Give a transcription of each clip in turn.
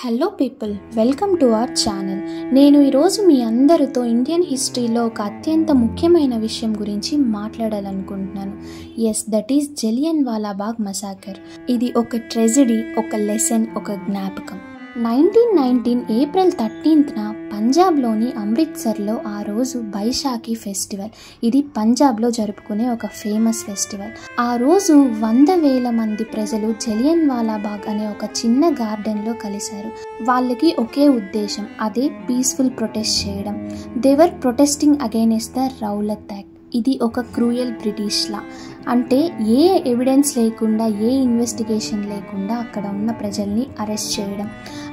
Hello people, welcome to our channel. నేను ఈరోజు మీ అందరితో ఇండియన్ హిస్టరీలో ఒక అత్యంత ముఖ్యమైన విషయం గురించి మాట్లాడాలనుకుంటున్నాను. ఎస్, దట్ ఈస్ జలియన్ వాలాబాగ్ మసాకర్. ఇది ఒక ట్రెజడీ, ఒక లెసన్, ఒక జ్ఞాపకం. 1919 ఏప్రిల్ 13న పంజాబ్లోని అమృత్సర్లో ఆ రోజు బైశాఖి ఫెస్టివల్. ఇది పంజాబ్లో జరుపుకునే ఒక ఫేమస్ ఫెస్టివల్. ఆ రోజు 100,000 మంది ప్రజలు జలియన్ వాలాబాగ్ అనే ఒక చిన్న గార్డెన్లో కలిశారు. వాళ్ళకి ఒకే ఉద్దేశం, అదే పీస్ఫుల్ ప్రొటెస్ట్ చేయడం. They were protesting against the Rowlatt act. ఇది ఒక క్రూయల్ బ్రిటిష్ లా. అంటే ఏ ఎవిడెన్స్ లేకుండా, ఏ ఇన్వెస్టిగేషన్ లేకుండా అక్కడ ఉన్న ప్రజల్ని అరెస్ట్ చేయడం.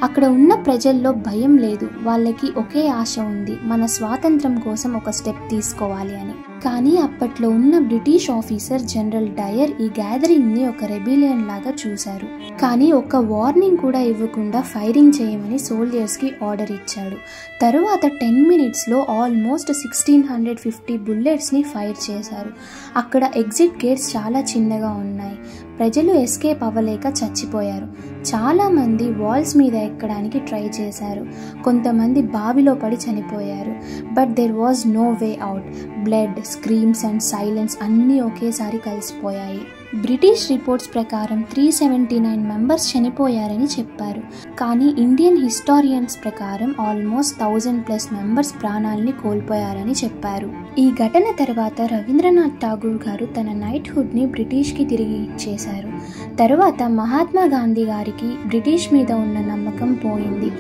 అక్కడ ఉన్న ప్రజల్లో భయం లేదు, వాళ్ళకి ఒకే ఆశ ఉంది, మన స్వాతంత్రం కోసం ఒక స్టెప్ తీసుకోవాలి అని. కానీ అప్పట్లో ఉన్న బ్రిటిష్ ఆఫీసర్ జనరల్ డయర్ ఈ గ్యాదరింగ్ని ఒక రెబిలియన్ లాగా చూశారు. కానీ ఒక వార్నింగ్ కూడా ఇవ్వకుండా ఫైరింగ్ చేయమని సోల్జర్స్కి ఆర్డర్ ఇచ్చాడు. తరువాత 10 minutesలో ఆల్మోస్ట్ 1650 బుల్లెట్స్ని ఫైర్ చేశారు. అక్కడ ఎగ్జిట్ గేట్స్ చాలా చిన్నగా ఉన్నాయి. ప్రజలు ఎస్కేప్ అవ్వలేక చచ్చిపోయారు. చాలామంది వాల్స్ మీద ఎక్కడానికి ట్రై చేశారు. కొంతమంది బావిలో పడి చనిపోయారు. But there was no way out. Blood, screams and silence అన్నీ ఒకేసారి కలిసిపోయాయి. బ్రిటిష్ రిపోర్ట్స్ ప్రకారం 379 మెంబర్స్ చనిపోయారని చెప్పారు. కానీ ఇండియన్ హిస్టారియన్స్ ప్రకారం ఆల్మోస్ట్ 1000+ మెంబర్స్ ప్రాణాలని కోల్పోయారని చెప్పారు. ఈ ఘటన తర్వాత రవీంద్రనాథ్ ఠాగూర్ గారు తన నైట్హుడ్ని బ్రిటిష్కి తిరిగి ఇచ్చేశారు. తర్వాత మహాత్మా గాంధీ గారికి బ్రిటిష్ మీద ఉన్న నమ్మకం పోయింది.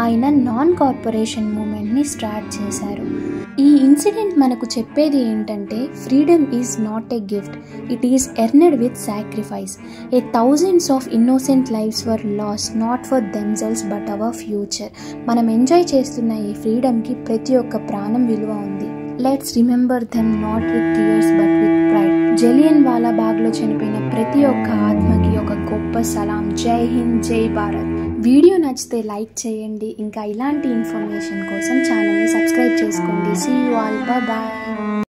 ఆయన నాన్ కార్పొరేషన్ మూమెంట్ని స్టార్ట్ చేశారు. ఈ ఇన్సిడెంట్ మనకు చెప్పేది ఏంటంటే, freedom is not a gift, it is earned with sacrifice. thousands of innocent lives were lost, not for themselves but our future. మనం ఎంజాయ్ చేస్తున్న ఈ ఫ్రీడమ్కి ప్రతి ఒక్క ప్రాణం విలువ ఉంది. Let's remember them not with tears but with pride. Jallianwala వాలాబాగ్లో చనిపోయిన ప్రతి ఒక్క ఆత్మకి ఒక గొప్ప సలాం. జై హింద్, జై భారత్. వీడియో నచ్చితే లైక్ చేయండి. ఇంకా ఇలాంటి ఇన్ఫర్మేషన్ కోసం ఛానల్ని సబ్స్క్రైబ్ చేసుకోండి. See you all, bye.